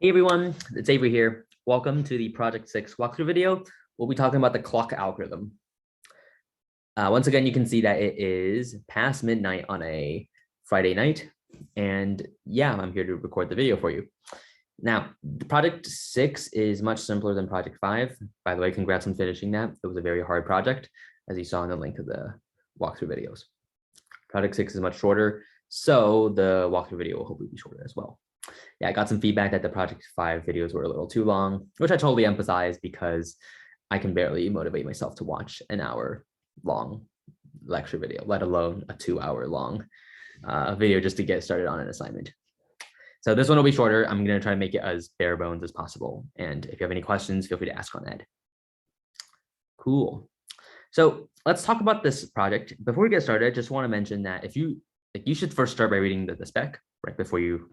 Hey everyone, it's Avery here. Welcome to the Project 6 walkthrough video. We'll be talking about the clock algorithm. Once again, you can see that it is past midnight on a Friday night. And yeah, I'm here to record the video for you. Now, Project 6 is much simpler than Project 5. By the way, congrats on finishing that. It was a very hard project, as you saw in the link of the walkthrough videos. Project 6 is much shorter, so the walkthrough video will hopefully be shorter as well. Yeah, I got some feedback that the Project 5 videos were a little too long, which I totally empathize because I can barely motivate myself to watch an hour long lecture video, let alone a 2 hour long video just to get started on an assignment. So this one will be shorter. I'm going to try to make it as bare bones as possible. And if you have any questions, feel free to ask on Ed. Cool. So let's talk about this project. Before we get started, I just want to mention that if you should first start by reading the spec right before you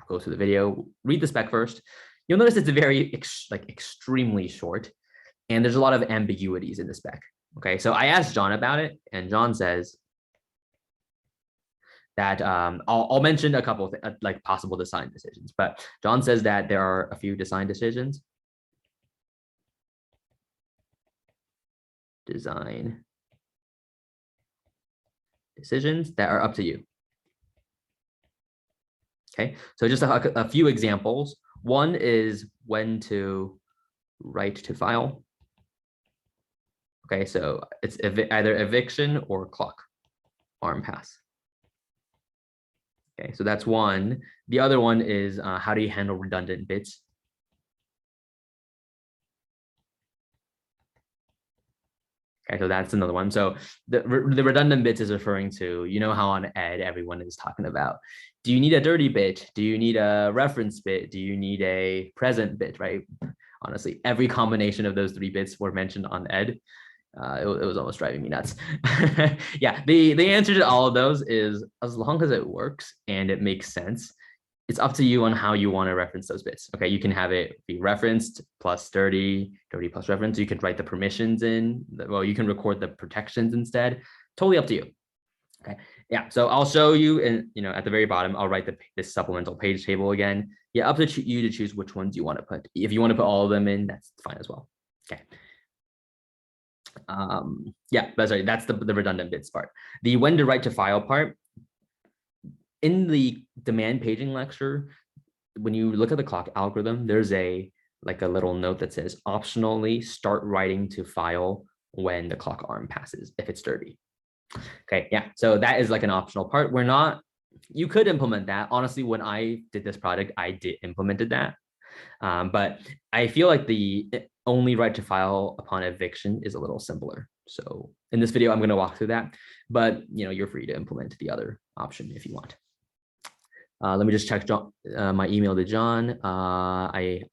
go through the video. Read the spec first. You'll notice it's very extremely short, and there's a lot of ambiguities in the spec. Okay, so I asked John about it, and John says that I'll mention a couple of like possible design decisions, but John says that there are a few design decisions. Design decisions that are up to you. Okay, so just a few examples. One is when to write to file. Okay, so it's either eviction or clock arm pass. Okay, so that's one. The other one is how do you handle redundant bits? Okay, so that's another one. So the redundant bits is referring to, you know how on Ed everyone is talking about, do you need a dirty bit? Do you need a reference bit? Do you need a present bit, right? Honestly, every combination of those three bits were mentioned on Ed. It was almost driving me nuts. Yeah, the answer to all of those is as long as it works and it makes sense, it's up to you on how you want to reference those bits. Okay, you can have it be referenced plus dirty plus reference. You can write the permissions in. Well, you can record the protections instead. Totally up to you. Okay, yeah. So I'll show you, and at the very bottom, I'll write this supplemental page table again. Yeah, up to you to choose which ones you want to put. If you want to put all of them in, that's fine as well. Okay. Yeah, but sorry, that's the redundant bits part. The when to write to file part. In the demand paging lecture, when you look at the clock algorithm, there's a little note that says optionally start writing to file when the clock arm passes if it's dirty. Okay, yeah, so that is like an optional part. You could implement that. Honestly, when I did this project, I implemented that. But I feel like the only write to file upon eviction is a little simpler. So in this video, I'm going to walk through that, but you're free to implement the other option if you want. Let me just check my email to John. Honestly,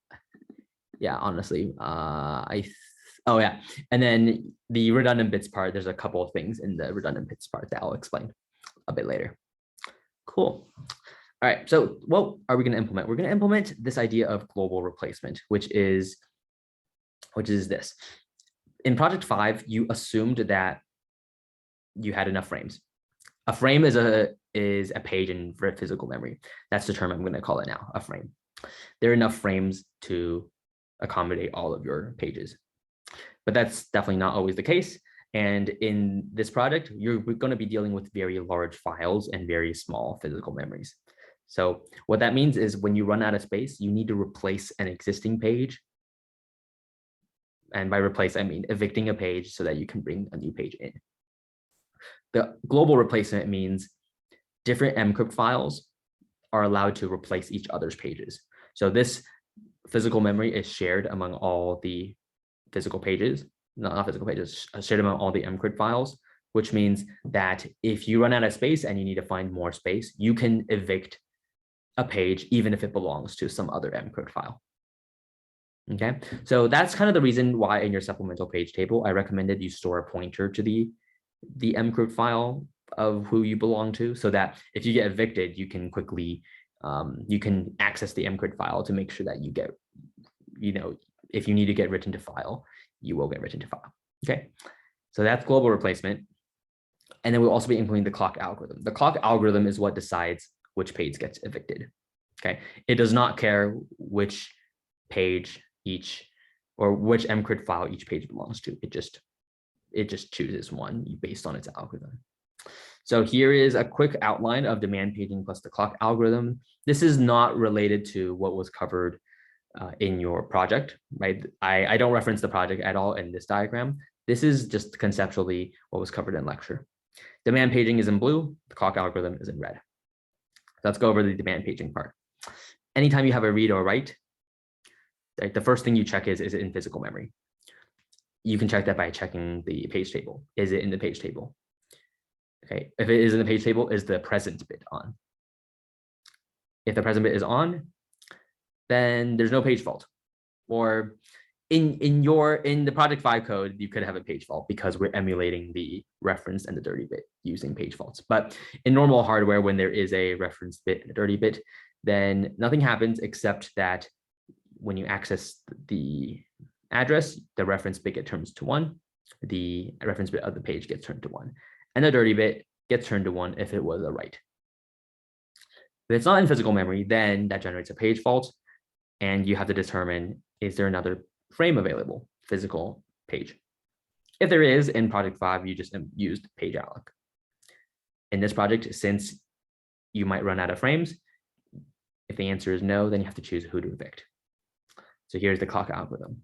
oh yeah. And then the redundant bits part, there's a couple of things in the redundant bits part that I'll explain a bit later. Cool. All right, so what are we going to implement? We're going to implement this idea of global replacement, which is this. In Project 5, you assumed that you had enough frames. A frame is a page in physical memory. That's the term I'm going to call it now, a frame. There are enough frames to accommodate all of your pages. But that's definitely not always the case. And in this project, we're going to be dealing with very large files and very small physical memories. So what that means is when you run out of space, you need to replace an existing page. And by replace, I mean evicting a page so that you can bring a new page in. The global replacement means different mcrypt files are allowed to replace each other's pages. So this physical memory is shared among all the physical pages, not physical pages, shared among all the mcrypt files, which means that if you run out of space and you need to find more space, you can evict a page even if it belongs to some other mcrypt file. Okay, so that's kind of the reason why in your supplemental page table, I recommended you store a pointer to the mcrypt file of who you belong to, so that if you get evicted, you can quickly you can access the mcrypt file to make sure that you get, if you need to get written to file, you will get written to file. Okay, so that's global replacement. And then we'll also be implementing the clock algorithm. The clock algorithm is what decides which page gets evicted. Okay, it does not care which page each or which mcrypt file each page belongs to. It just chooses one based on its algorithm. So here is a quick outline of demand paging plus the clock algorithm. This is not related to what was covered in your project, right? I don't reference the project at all in this diagram. This is just conceptually what was covered in lecture. Demand paging is in blue, the clock algorithm is in red. Let's go over the demand paging part. Anytime you have a read or write, right, the first thing you check is it in physical memory? You can check that by checking the page table. Is it in the page table? Okay, if it is in the page table, is the present bit on? If the present bit is on, then there's no page fault. Or in the project 5 code, you could have a page fault because we're emulating the referenced and the dirty bit using page faults. But in normal hardware, when there is a referenced bit and a dirty bit, then nothing happens except that when you access the address, the reference bit gets turned to 1, the reference bit of the page gets turned to 1, and the dirty bit gets turned to 1 if it was a write. If it's not in physical memory, then that generates a page fault, and you have to determine, is there another frame available, physical page? If there is, in project 5, you just used page alloc. In this project, since you might run out of frames, if the answer is no, then you have to choose who to evict. So here's the clock algorithm.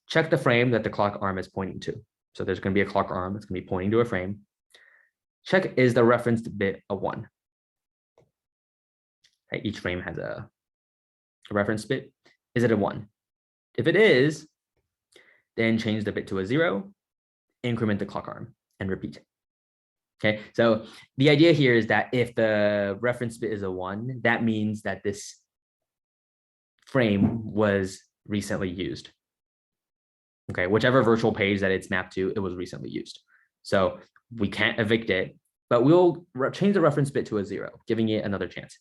Check the frame that the clock arm is pointing to. So there's going to be a clock arm that's going to be pointing to a frame. Check, is the referenced bit a 1? Okay, each frame has a reference bit. Is it a 1? If it is, then change the bit to a 0, increment the clock arm, and repeat. Okay, so the idea here is that if the reference bit is a 1, that means that this frame was recently used. Okay, whichever virtual page that it's mapped to, it was recently used. So we can't evict it, but we'll change the reference bit to a 0, giving it another chance.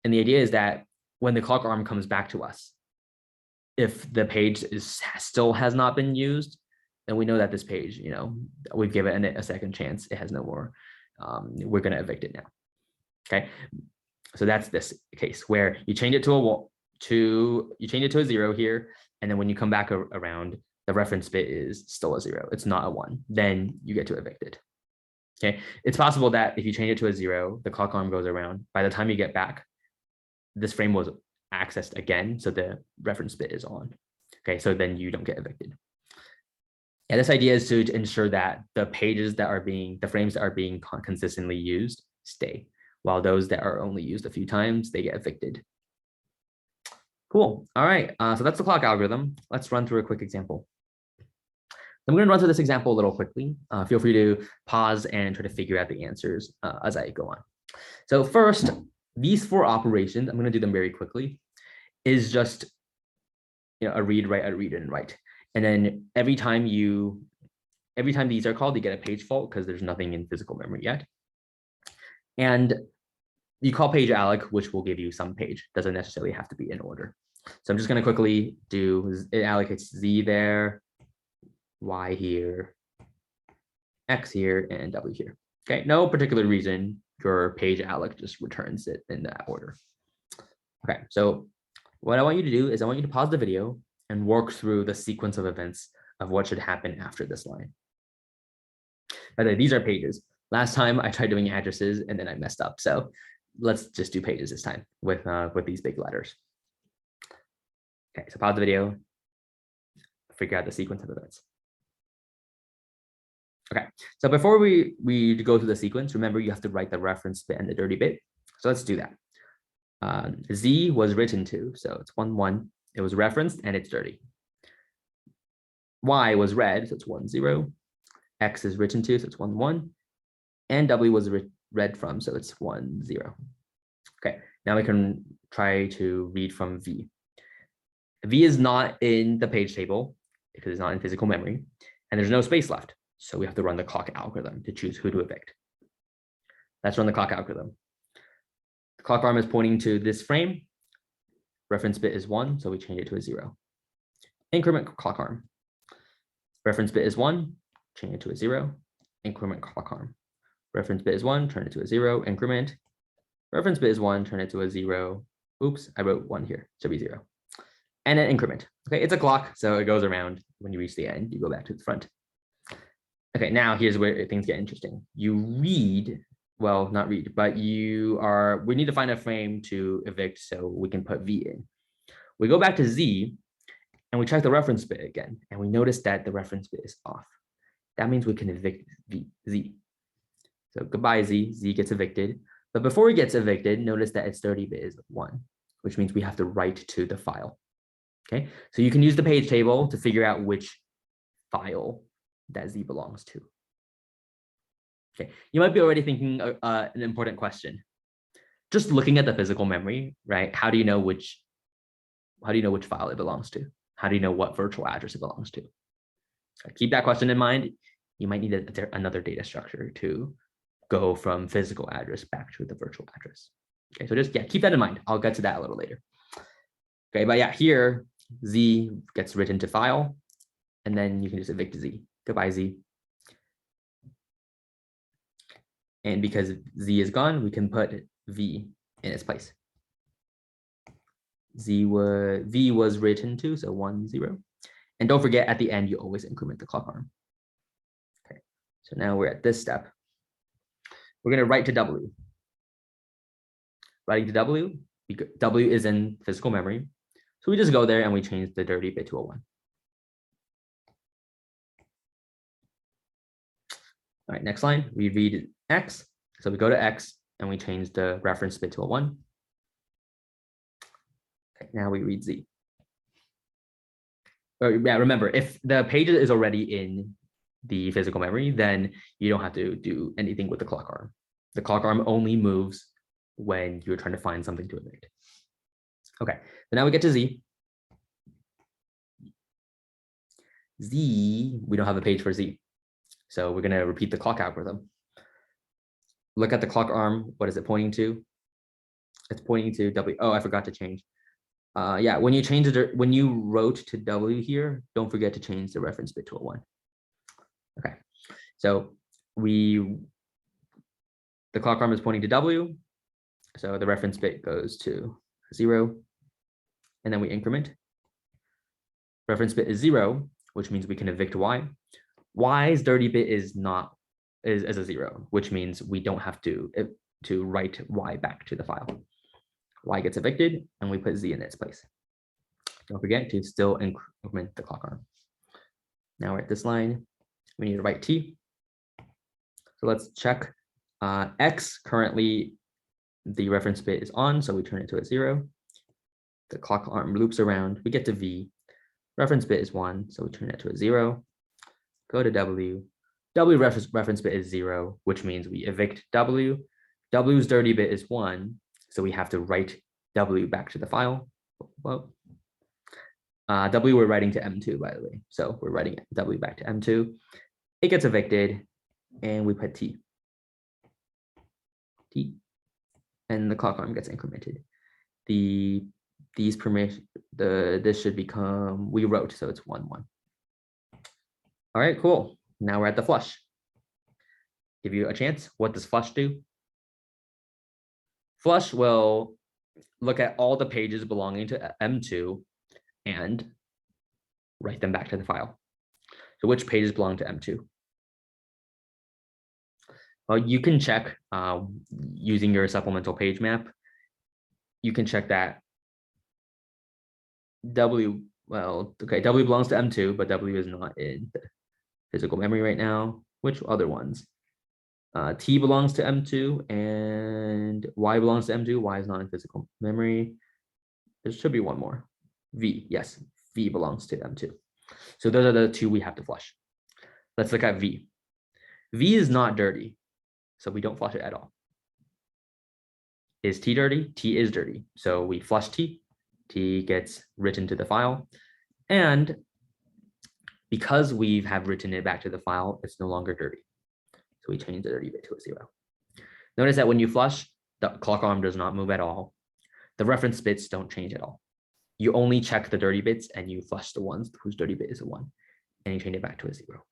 And the idea is that when the clock arm comes back to us, if the page still has not been used, then we know that this page, we've given it a second chance. It has no more. We're going to evict it now. Okay, so that's this case where you change it to a 0 here, and then when you come back around, the reference bit is still a 0. It's not a 1. Then you get to evict it. Okay, it's possible that if you change it to a 0, the clock arm goes around. By the time you get back, this frame was accessed again, so the reference bit is on. Okay, so then you don't get evicted. And this idea is to ensure that the frames that are being consistently used stay, while those that are only used a few times, they get evicted. Cool. All right, so that's the clock algorithm. Let's run through a quick example. I'm going to run through this example a little quickly. Feel free to pause and try to figure out the answers as I go on. So first, these 4 operations, I'm going to do them very quickly, is just a read, write, a read, and write. And then every time these are called, you get a page fault because there's nothing in physical memory yet. And you call page alloc, which will give you some page. Doesn't necessarily have to be in order. So I'm just going to quickly do, it allocates Z there, Y here, X here, and W here. Okay, no particular reason. Your page alloc just returns it in that order. Okay, so what I want you to do is I want you to pause the video and work through the sequence of events of what should happen after this line. By the way, these are pages. Last time I tried doing addresses and then I messed up. So let's just do pages this time with these big letters. Okay, so pause the video, figure out the sequence of events. Okay, so before we go through the sequence, remember you have to write the reference bit and the dirty bit. So let's do that. Z was written to, so it's 1, 1. It was referenced and it's dirty. Y was read, so it's 1, 0. X is written to, so it's 1, 1. And W was read from, so it's 1, 0. Okay, now we can try to read from V. V is not in the page table because it's not in physical memory, and there's no space left. So we have to run the clock algorithm to choose who to evict. Let's run the clock algorithm. The clock arm is pointing to this frame. Reference bit is 1, so we change it to a 0. Increment clock arm. Reference bit is 1, change it to a 0. Increment clock arm. Reference bit is 1, turn it to a 0, increment. Reference bit is 1, turn it to a 0. Oops, I wrote 1 here, should be 0. And then increment. Okay, it's a clock, so it goes around. When you reach the end, you go back to the front. Okay, now here's where things get interesting. You read, well, not read, but we need to find a frame to evict so we can put V in. We go back to Z and we check the reference bit again, and we notice that the reference bit is off. That means we can evict Z. So goodbye, Z. Z gets evicted. But before he gets evicted, notice that its dirty bit is 1, which means we have to write to the file. Okay, so you can use the page table to figure out which file that Z belongs to. Okay, you might be already thinking an important question. Just looking at the physical memory, right? How do you know which file it belongs to? How do you know what virtual address it belongs to? So keep that question in mind. You might need another data structure to go from physical address back to the virtual address. Okay, so just keep that in mind. I'll get to that a little later. Okay, but here Z gets written to file, and then you can just evict Z. Goodbye, Z. And because Z is gone, we can put V in its place. V was written to, so 1, 0. And don't forget, at the end, you always increment the clock arm. Okay, so now we're at this step. We're going to write to W. Writing to W, W is in physical memory. So we just go there and we change the dirty bit to a 1. All right, next line, we read X. So we go to X and we change the reference bit to a 1. Okay, now we read Z. Yeah, remember, if the page is already in the physical memory, then you don't have to do anything with the clock arm. The clock arm only moves when you're trying to find something to evict. Okay, so now we get to Z. Z, we don't have a page for Z. So we're going to repeat the clock algorithm. Look at the clock arm. What is it pointing to? It's pointing to W. Oh, I forgot to change. Yeah, when you wrote to W here, don't forget to change the reference bit to a 1. Okay, so the clock arm is pointing to W, so the reference bit goes to 0, and then we increment. Reference bit is 0, which means we can evict Y. Y's dirty bit is a 0, which means we don't have to write Y back to the file. Y gets evicted, and we put Z in its place. Don't forget to still increment the clock arm. Now we're at this line. We need to write T. So let's check. X, currently the reference bit is on, so we turn it to a 0. The clock arm loops around. We get to V. Reference bit is 1, so we turn it to a 0. Go to W. W reference bit is 0, which means we evict W. W's dirty bit is 1, so we have to write W back to the file. Well, W we're writing to M2, by the way. So we're writing W back to M2. It gets evicted, and we put T. T. And the clock arm gets incremented. This should become, we wrote, so it's 1, 1. All right, cool. Now we're at the flush. Give you a chance. What does flush do? Flush will look at all the pages belonging to M2 and write them back to the file. So which pages belong to M2? Well, you can check using your supplemental page map. You can check that W belongs to M2, but W is not in the physical memory right now. Which other ones? T belongs to M2 and Y belongs to M2. Y is not in physical memory. There should be one more. V, yes, V belongs to M2. So those are the two we have to flush. Let's look at V. V is not dirty, so we don't flush it at all. Is T dirty? T is dirty. So we flush T. T gets written to the file. And because we have written it back to the file, it's no longer dirty. So we change the dirty bit to a 0. Notice that when you flush, the clock arm does not move at all. The reference bits don't change at all. You only check the dirty bits and you flush the ones whose dirty bit is a 1, and you change it back to a 0.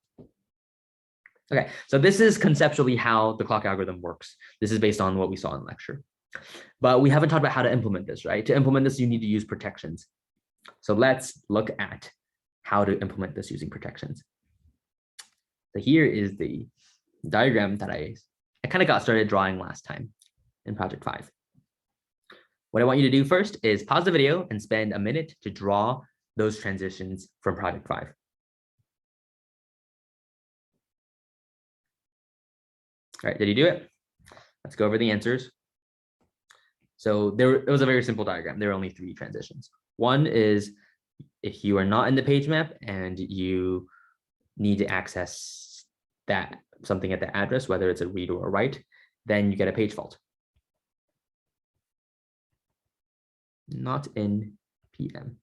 Okay, so this is conceptually how the clock algorithm works. This is based on what we saw in lecture. But we haven't talked about how to implement this, right? To implement this, you need to use protections. So let's look at how to implement this using protections. So here is the diagram that I kind of got started drawing last time in project 5. What I want you to do first is pause the video and spend a minute to draw those transitions from project 5. All right, did you do it? Let's go over the answers. So it was a very simple diagram. There are only 3 transitions. One is if you are not in the page map and you need to access something at the address, whether it's a read or a write, then you get a page fault. Not in PM.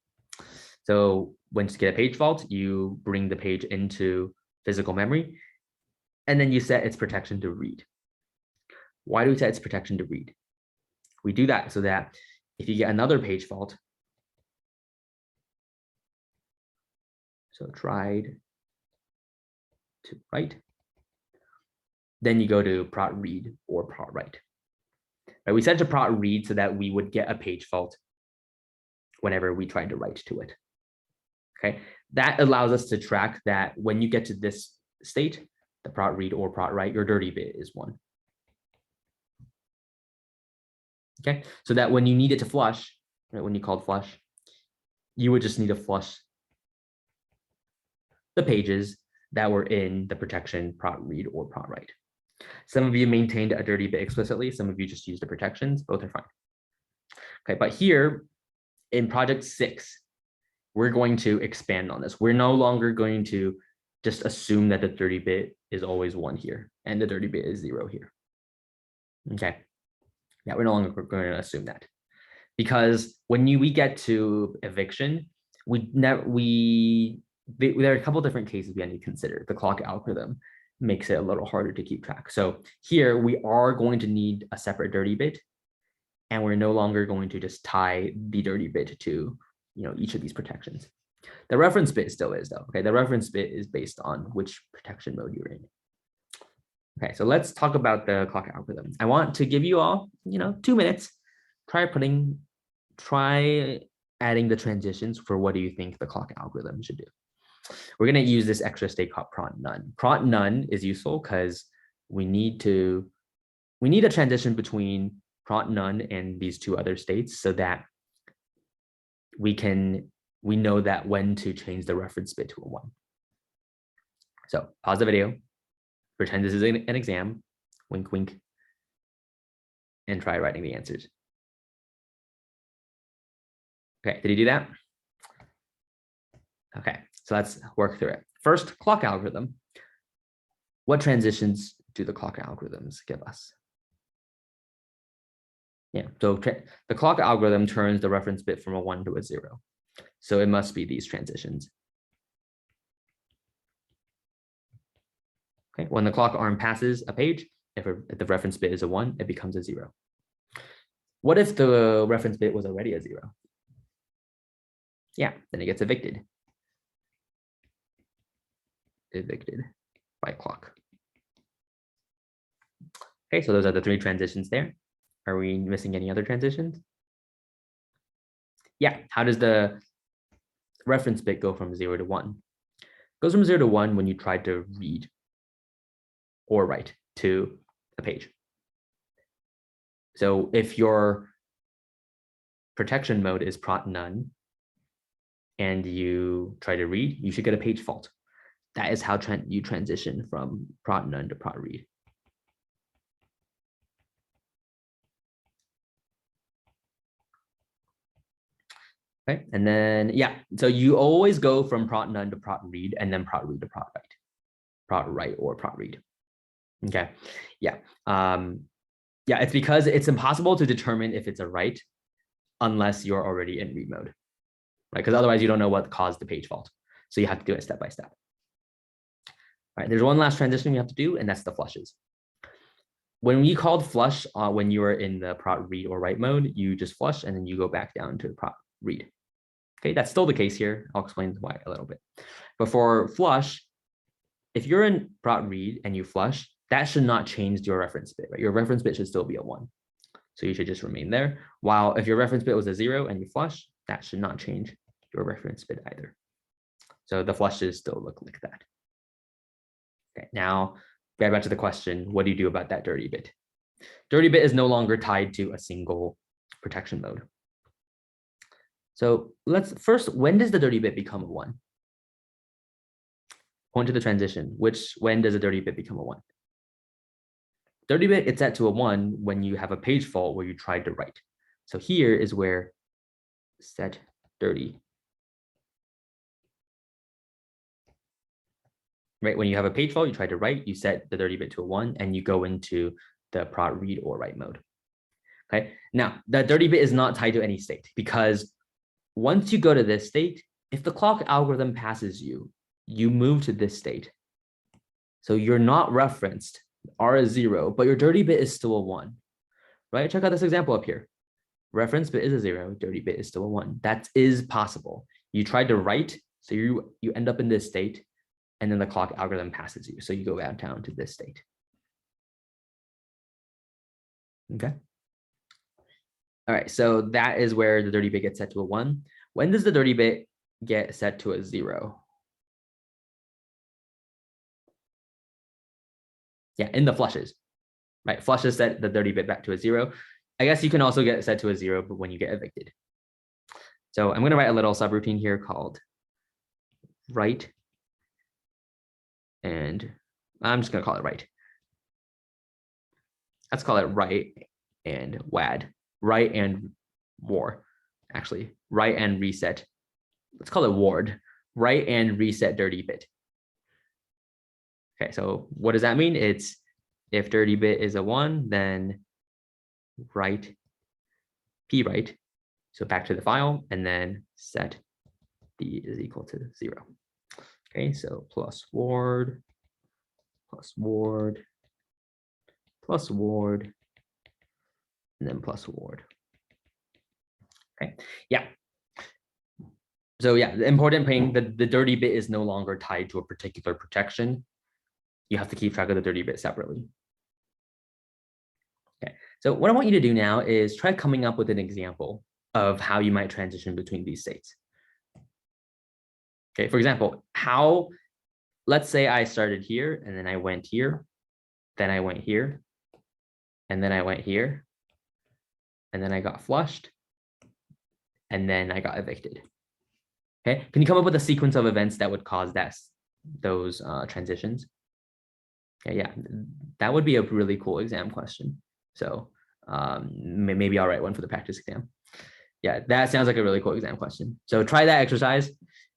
So once you get a page fault, you bring the page into physical memory, and then you set its protection to read. Why do we set its protection to read? We do that so that if you get another page fault, so tried to write, then you go to prot read or prot write. Right? We set to prot read so that we would get a page fault whenever we tried to write to it. Okay, that allows us to track that when you get to this state, the prot read or prot write, your dirty bit is 1. Okay, so that when you need it to flush, right, when you called flush, you would just need to flush the pages that were in the protection prot read or prot write. Some of you maintained a dirty bit explicitly. Some of you just used the protections. Both are fine. Okay, but here in project 6, we're going to expand on this. We're no longer going to just assume that the dirty bit is always 1 here and the dirty bit is 0 here. Okay. Yeah, we're no longer going to assume that, because when we get to eviction, there are a couple different cases we need to consider. The clock algorithm makes it a little harder to keep track. So here we are going to need a separate dirty bit, and we're no longer going to just tie the dirty bit to each of these protections. The reference bit still is though. Okay, the reference bit is based on which protection mode you're in. Okay, so let's talk about the clock algorithm. I want to give you all, 2 minutes. Try adding the transitions for what do you think the clock algorithm should do. We're going to use this extra state called prot none. Prot none is useful because we need a transition between prot none and these 2 other states so that we know that when to change the reference bit to a 1. So pause the video, pretend this is an exam, wink, wink, and try writing the answers. Okay, did you do that? Okay, so let's work through it. First, clock algorithm. What transitions do the clock algorithms give us? Yeah, so the clock algorithm turns the reference bit from a 1 to a 0. So it must be these transitions. Okay, when the clock arm passes a page, if the reference bit is a 1, it becomes a 0. What if the reference bit was already a 0? Yeah, then it gets evicted. Evicted by clock. Okay, so those are the 3 transitions there. Are we missing any other transitions? Yeah, how does the reference bit go from 0 to 1? It goes from 0 to 1 when you try to read or write to a page. So if your protection mode is prot none and you try to read, you should get a page fault. That is how you transition from prot none to prot read. Okay, and then, yeah, so you always go from prot none to prot read and then prot read to prot write. Prot write or prot read. Okay, yeah. Yeah, it's because it's impossible to determine if it's a write unless you're already in read mode, right? Because otherwise you don't know what caused the page fault. So you have to do it step by step. All right, there's one last transition you have to do, and that's the flushes. When we called flush, when you were in the prot read or write mode, you just flush and then you go back down to prot read. Okay, that's still the case here. I'll explain why a little bit. But for flush, if you're in prot read and you flush, that should not change your reference bit, right? Your reference bit should still be a 1. So you should just remain there. While if your reference bit was a 0 and you flush, that should not change your reference bit either. So the flushes still look like that. Okay, now get back to the question, what do you do about that dirty bit? Dirty bit is no longer tied to a single protection mode. So let's first, when does the dirty bit become a 1? Point to the transition. When does a dirty bit become a 1? Dirty bit, it's set to a 1 when you have a page fault where you tried to write. So here is where set dirty. Right, when you have a page fault, you try to write, you set the dirty bit to a 1, and you go into the prot read or write mode. Okay, now the dirty bit is not tied to any state, because once you go to this state, if the clock algorithm passes you, you move to this state. So you're not referenced, R is 0, but your dirty bit is still a 1, right? Check out this example up here. Reference bit is a 0, dirty bit is still a 1. That is possible. You tried to write, so you end up in this state, and then the clock algorithm passes you. So you go back down to this state. Okay. All right, so that is where the dirty bit gets set to a 1. When does the dirty bit get set to a 0? Yeah, in the flushes, right? Flushes set the dirty bit back to a 0. I guess you can also get set to a 0, but when you get evicted. So I'm going to write a little subroutine here called write, and I'm just going to call it write. Let's call it write and wad, write and war, actually, write and reset. Let's call it ward, write and reset dirty bit. Okay, so what does that mean? It's if dirty bit is a 1, then write p write, so back to the file, and then set d is equal to 0. Okay, so plus ward, plus ward, plus ward, and then plus ward. Okay, yeah. So yeah, the important thing, the dirty bit is no longer tied to a particular protection. You have to keep track of the dirty bit separately. Okay, so what I want you to do now is try coming up with an example of how you might transition between these states. Okay, for example, let's say I started here and then I went here, then I went here, and then I went here, and then I got flushed, and then I got evicted. Okay, can you come up with a sequence of events that would cause those transitions? Okay, yeah, that would be a really cool exam question. So maybe I'll write one for the practice exam. Yeah, that sounds like a really cool exam question. So try that exercise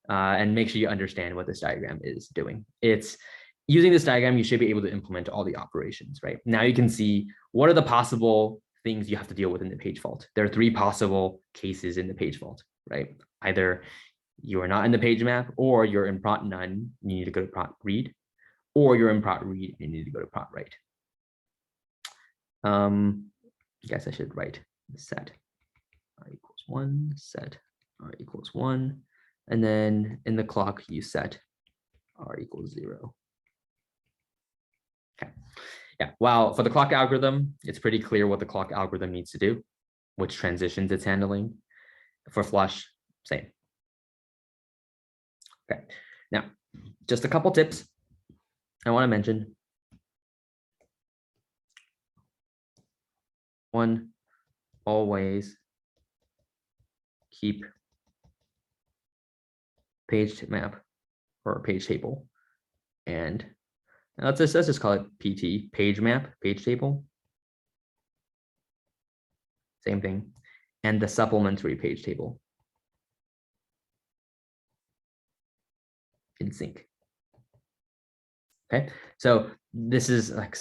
and make sure you understand what this diagram is doing. It's using this diagram, you should be able to implement all the operations, right? Now you can see what are the possible things you have to deal with in the page fault. There are 3 possible cases in the page fault, right? Either you are not in the page map, or you're in prot none, you need to go to prot read, or you're in prot read and you need to go to prot write. I guess I should write set r equals 1, set r equals 1, and then in the clock you set r equals 0. Okay, yeah, well, for the clock algorithm, it's pretty clear what the clock algorithm needs to do, which transitions it's handling. For flush, same. Okay, now just a couple tips I want to mention. One, always keep page map or page table, and let's just call it PT, page map, page table. Same thing, and the supplementary page table in sync. Okay, so this is like,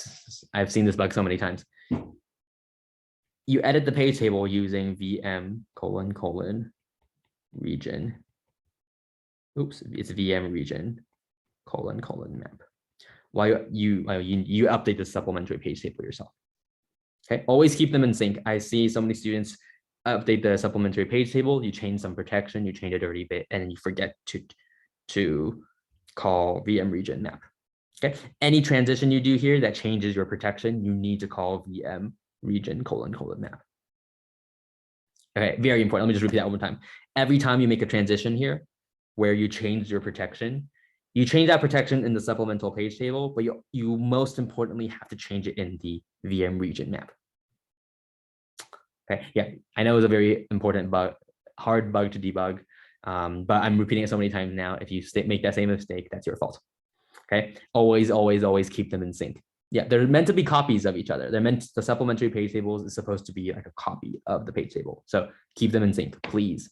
I've seen this bug so many times. You edit the page table using VM : region. Oops, it's VM region : map. While you update the supplementary page table yourself. Okay, always keep them in sync. I see so many students update the supplementary page table, you change some protection, you change a dirty bit, and then you forget to call VM region map. Okay. Any transition you do here that changes your protection, you need to call VM region : map. Okay, very important. Let me just repeat that one more time. Every time you make a transition here where you change your protection, you change that protection in the supplemental page table, but you most importantly have to change it in the VM region map. Okay, yeah, I know it's a very important bug, hard bug to debug, but I'm repeating it so many times now. If you make that same mistake, that's your fault. Okay, always keep them in sync. Yeah, they're meant to be copies of each other. The supplementary page tables is supposed to be like a copy of the page table. So keep them in sync, please.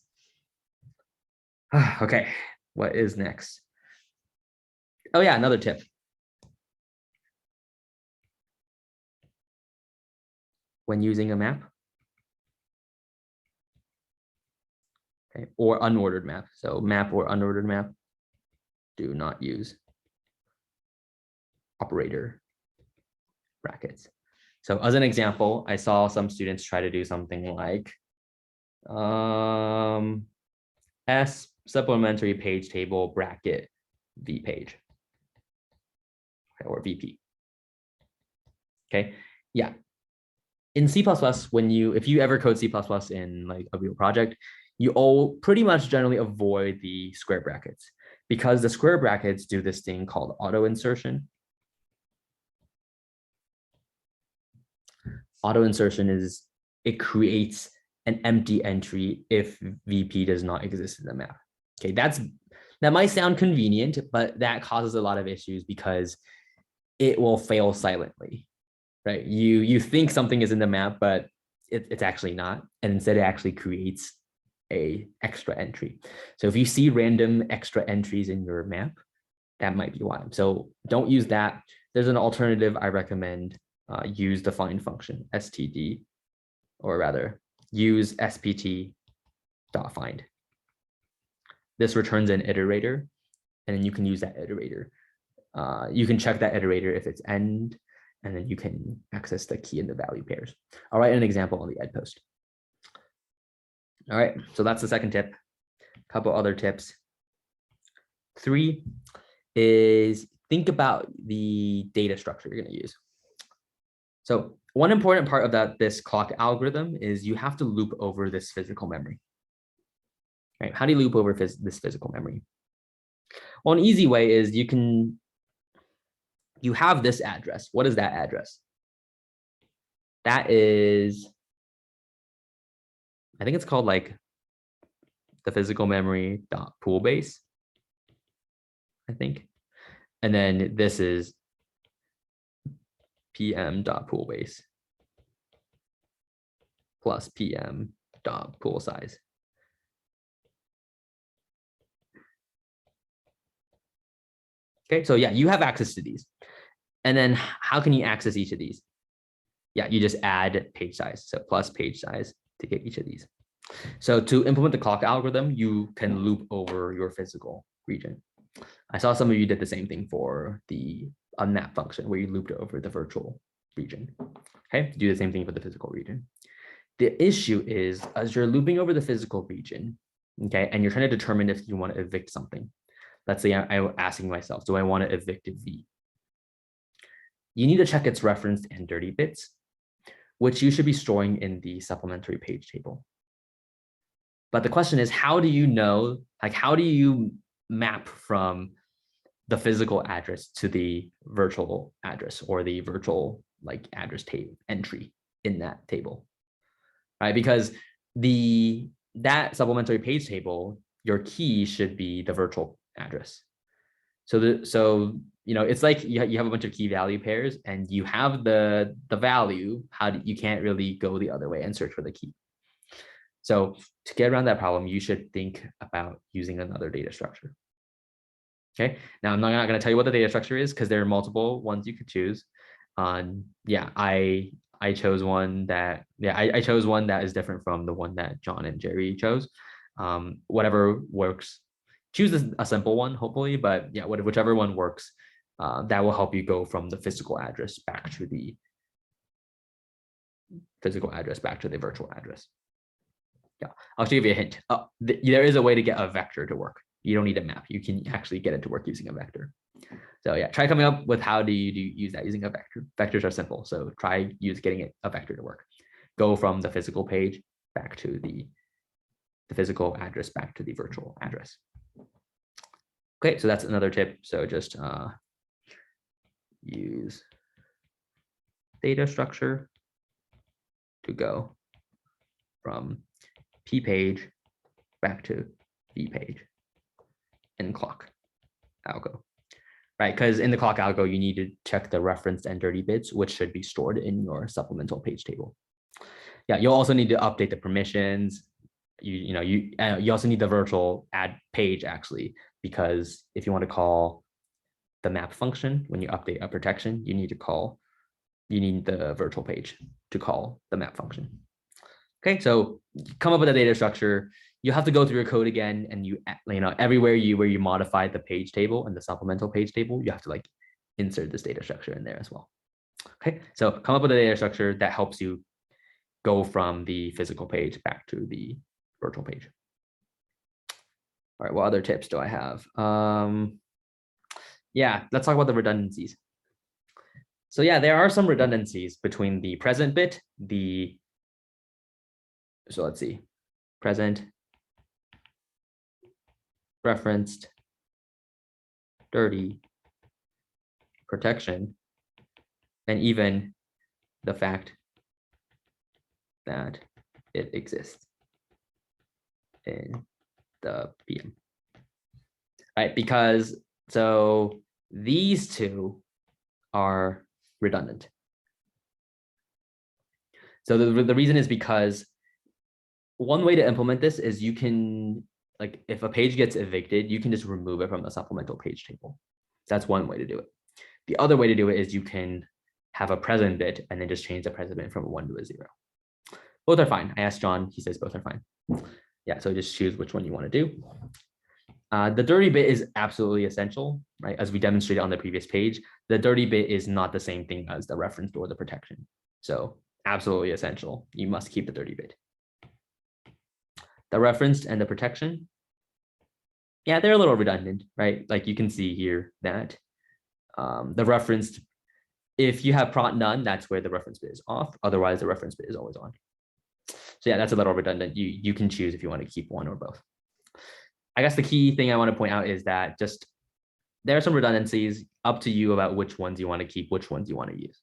Okay, what is next? Oh yeah, another tip. When using a map, okay, or unordered map. So map or unordered map, do not use operator brackets. So as an example, I saw some students try to do something like S supplementary page table bracket V page, okay, or VP. Okay, yeah. In C++, if you ever code C++ in like a real project, you all pretty much generally avoid the square brackets because the square brackets do this thing called auto insertion. Auto insertion is it creates an empty entry if VP does not exist in the map. Okay, that might sound convenient, but that causes a lot of issues because it will fail silently, right? You think something is in the map, but it's actually not, and instead it actually creates a extra entry. So if you see random extra entries in your map, that might be why. So don't use that. There's an alternative I recommend. Use the find function, std, or rather use spt.find. This returns an iterator, and then you can use that iterator. You can check that iterator if it's end, and then you can access the key and the value pairs. I'll write an example on the ed post. All right, so that's the second tip. A couple other tips. 3 is think about the data structure you're going to use. So one important part of this clock algorithm is you have to loop over this physical memory. Right? How do you loop over this physical memory? Well, an easy way is you have this address. What is that address? That is, I think it's called like the physical memory dot pool base, I think. And then this is pm.poolbase plus pm.pool size. Okay, so yeah, you have access to these. And then how can you access each of these? Yeah, you just add page size. So plus page size to get each of these. So to implement the clock algorithm, you can loop over your physical region. I saw some of you did the same thing for the unmap function where you looped over the virtual region. Okay, do the same thing for the physical region. The issue is as you're looping over the physical region, okay, and you're trying to determine if you want to evict something. Let's say I'm asking myself, do I want to evict a V? You need to check its referenced and dirty bits, which you should be storing in the supplementary page table. But the question is, how do you know, like, how do you map from the physical address to the virtual address or the virtual like address table entry in that table, right? Because that supplementary page table, your key should be the virtual address. So it's like you have a bunch of key value pairs and you have the value. You can't really go the other way and search for the key. So to get around that problem, you should think about using another data structure. Okay, now I'm not going to tell you what the data structure is because there are multiple ones you could choose. Yeah, I chose one that I chose one that is different from the one that John and Jerry chose. Whatever works, choose a simple one, hopefully, but yeah, whichever one works, that will help you go from the physical address back to the virtual address. Yeah, I'll give you a hint. There is a way to get a vector to work. You don't need a map. You can actually get it to work using a vector. So yeah, try coming up with how do you use that using a vector. Vectors are simple. So try getting a vector to work. Go from the physical page back to the physical address back to the virtual address. Okay, so that's another tip. So just use data structure to go from P page back to V page in clock algo, right? Because in the clock algo, you need to check the referenced and dirty bits, which should be stored in your supplemental page table. Yeah, you'll also need to update the permissions. You also need the virtual add page actually, because if you want to call the map function when you update a protection, you need the virtual page to call the map function. Okay, so come up with a data structure. You have to go through your code again, and everywhere where you modify the page table and the supplemental page table, you have to like insert this data structure in there as well. Okay, so come up with a data structure that helps you go from the physical page back to the virtual page. All right, what other tips do I have? Yeah, let's talk about the redundancies. So yeah, there are some redundancies between the present bit, so let's see, present, referenced, dirty, protection, and even the fact that it exists in the PM. Right, because so these two are redundant. So the reason is because one way to implement this is you can, like, if a page gets evicted, you can just remove it from the supplemental page table. That's one way to do it. The other way to do it is you can have a present bit and then just change the present bit from a 1 to a 0. Both are fine. I asked John, he says both are fine. Yeah, so just choose which one you want to do. The dirty bit is absolutely essential, right? As we demonstrated on the previous page, the dirty bit is not the same thing as the reference or the protection. So absolutely essential. You must keep the dirty bit. The referenced and the protection, yeah, they're a little redundant, right? Like you can see here that the referenced, if you have prot none, that's where the reference bit is off. Otherwise, the reference bit is always on. So yeah, that's a little redundant. You can choose if you want to keep one or both. I guess the key thing I want to point out is that just there are some redundancies, up to you about which ones you want to keep, which ones you want to use.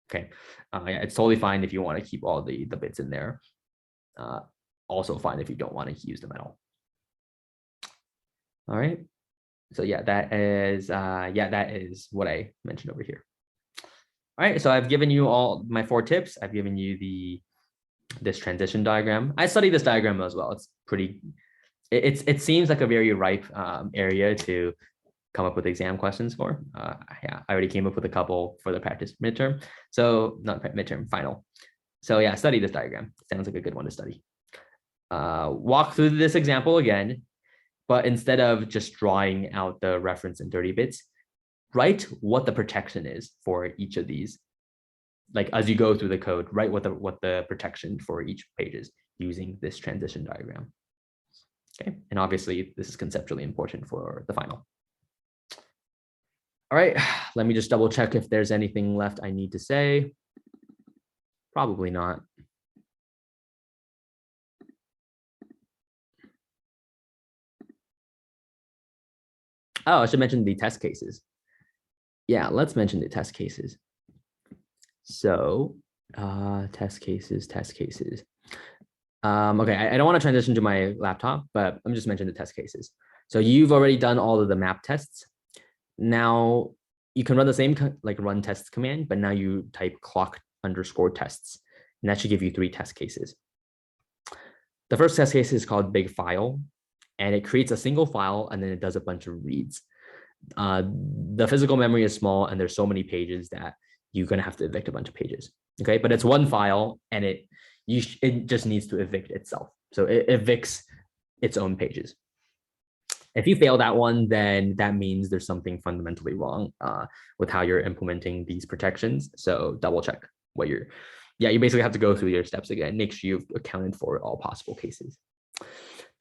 Okay, yeah, it's totally fine if you want to keep all the bits in there. Also fine if you don't want to use them at all. All right, so yeah, that is what I mentioned over here. All right, so I've given you all my 4 tips. I've given you this transition diagram. I studied this diagram as well. It's pretty. It seems like a very ripe area to come up with exam questions for. Yeah, I already came up with a couple for the practice midterm. So not midterm, final. So yeah, study this diagram. Sounds like a good one to study. Walk through this example again, but instead of just drawing out the reference and dirty bits, write what the protection is for each of these. Like as you go through the code, write what the protection for each page is using this transition diagram. Okay, and obviously this is conceptually important for the final. All right, let me just double check if there's anything left I need to say. Probably not. Oh, I should mention the test cases. Yeah, let's mention the test cases. So test cases. Okay, I don't want to transition to my laptop, but I'm just mentioning the test cases. So you've already done all of the map tests. Now you can run the same like run tests command, but now you type clock_tests, and that should give you 3 test cases. The first test case is called big file, and it creates a single file and then it does a bunch of reads. The physical memory is small and there's so many pages that you're going to have to evict a bunch of pages. Okay, but it's one file and it just needs to evict itself. So it evicts its own pages. If you fail that one, then that means there's something fundamentally wrong with how you're implementing these protections. So double check what you basically have to go through your steps again, make sure you've accounted for all possible cases.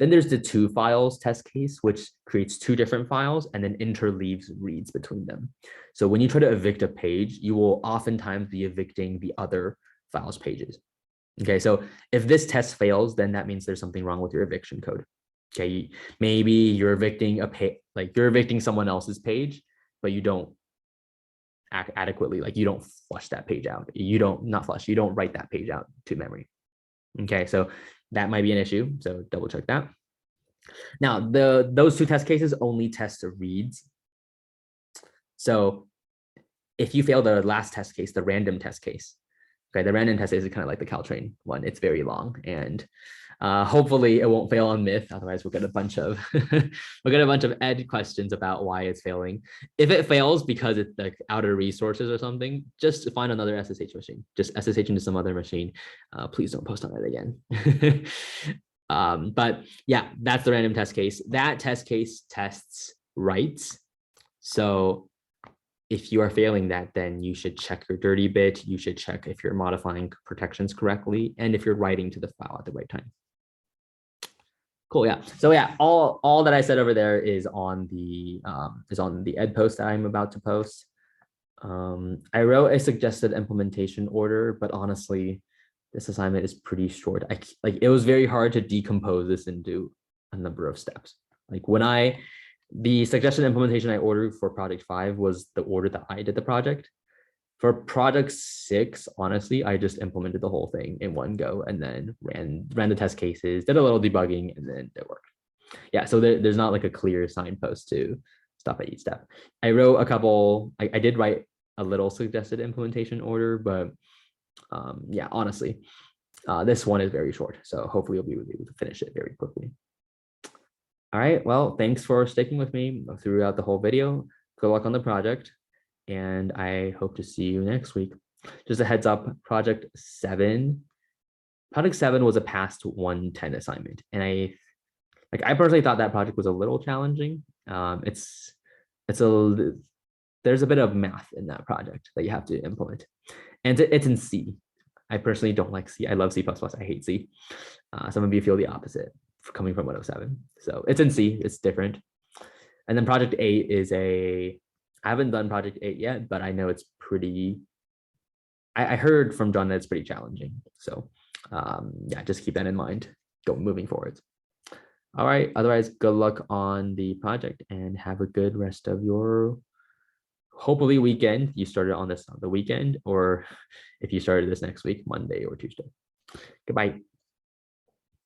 Then there's the two files test case, which creates two different files and then interleaves reads between them. So when you try to evict a page, you will oftentimes be evicting the other files pages. Okay, so if this test fails, then that means there's something wrong with your eviction code. Okay, maybe you're evicting a page, like you're evicting someone else's page, but you don't act adequately, like you don't flush that page out. You don't, not flush, you don't write that page out to memory. Okay, so that might be an issue. So double check that. Now, those two test cases only test the reads. So if you fail the last test case, the random test case, okay, the random test is kind of like the Caltrain one. It's very long, and hopefully it won't fail on myth. Otherwise, we'll get a bunch of ed questions about why it's failing. If it fails because it's like out of resources or something, just find another SSH machine. Just SSH into some other machine. Please don't post on it again. But yeah, that's the random test case. That test case tests writes. So if you are failing that, then you should check your dirty bit. You should check if you're modifying protections correctly and if you're writing to the file at the right time. Cool, yeah. So yeah, all that I said over there is on the ed post that I'm about to post. I wrote a suggested implementation order, but honestly, this assignment is pretty short. Like it was very hard to decompose this into a number of steps. Like the suggested implementation I ordered for project 5 was the order that I did the project. For project 6, honestly, I just implemented the whole thing in one go and then ran the test cases, did a little debugging, and then it worked. Yeah, so there's not like a clear signpost to stop at each step. I wrote a couple, I did write a little suggested implementation order, but yeah, honestly, this one is very short. So hopefully you'll be able to finish it very quickly. All right, well, thanks for sticking with me throughout the whole video. Good luck on the project, and I hope to see you next week. Just a heads up, project 7 was a past 110 assignment, and I personally thought that project was a little challenging. There's a bit of math in that project that you have to implement, and it's in C. I personally don't like C. I love C++. I hate C. Some of you feel the opposite coming from 107. So it's in C, it's different. And then project 8 is I haven't done project 8 yet, but I know it's pretty, I heard from John that it's pretty challenging. So yeah, just keep that in mind moving forward. All right, otherwise, good luck on the project and have a good rest of your, hopefully, weekend. You started on the weekend, or if you started this next week, Monday or Tuesday. Goodbye.